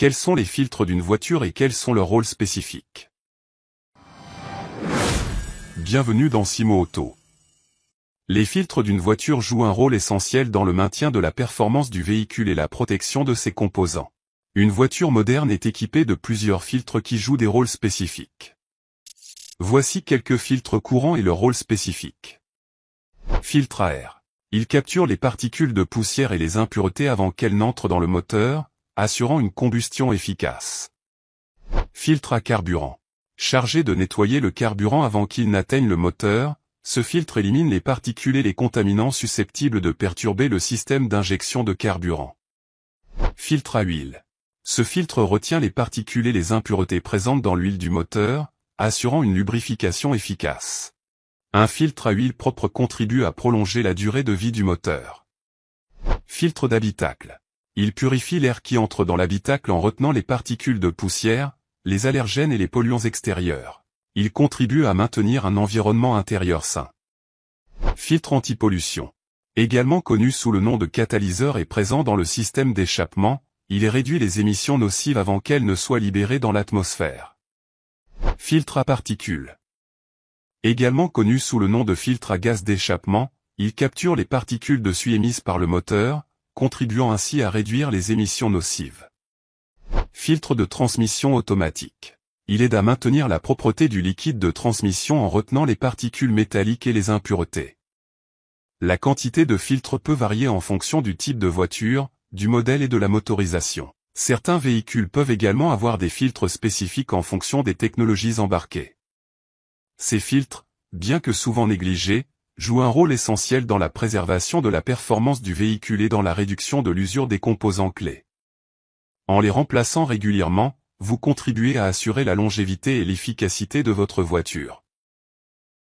Quels sont les filtres d'une voiture et quels sont leurs rôles spécifiques? Bienvenue dans Simo Auto. Les filtres d'une voiture jouent un rôle essentiel dans le maintien de la performance du véhicule et la protection de ses composants. Une voiture moderne est équipée de plusieurs filtres qui jouent des rôles spécifiques. Voici quelques filtres courants et leurs rôles spécifiques. Filtre à air. Il capture les particules de poussière et les impuretés avant qu'elles n'entrent dans le moteur, assurant une combustion efficace. Filtre à carburant. Chargé de nettoyer le carburant avant qu'il n'atteigne le moteur, ce filtre élimine les particules et les contaminants susceptibles de perturber le système d'injection de carburant. Filtre à huile. Ce filtre retient les particules et les impuretés présentes dans l'huile du moteur, assurant une lubrification efficace. Un filtre à huile propre contribue à prolonger la durée de vie du moteur. Filtre d'habitacle. Il purifie l'air qui entre dans l'habitacle en retenant les particules de poussière, les allergènes et les polluants extérieurs. Il contribue à maintenir un environnement intérieur sain. Filtre antipollution. Également connu sous le nom de catalyseur et présent dans le système d'échappement, il réduit les émissions nocives avant qu'elles ne soient libérées dans l'atmosphère. Filtre à particules. Également connu sous le nom de filtre à gaz d'échappement, il capture les particules de suie émises par le moteur, contribuant ainsi à réduire les émissions nocives. Filtre de transmission automatique. Il aide à maintenir la propreté du liquide de transmission en retenant les particules métalliques et les impuretés. La quantité de filtre peut varier en fonction du type de voiture, du modèle et de la motorisation. Certains véhicules peuvent également avoir des filtres spécifiques en fonction des technologies embarquées. Ces filtres, bien que souvent négligés, jouent un rôle essentiel dans la préservation de la performance du véhicule et dans la réduction de l'usure des composants clés. En les remplaçant régulièrement, vous contribuez à assurer la longévité et l'efficacité de votre voiture.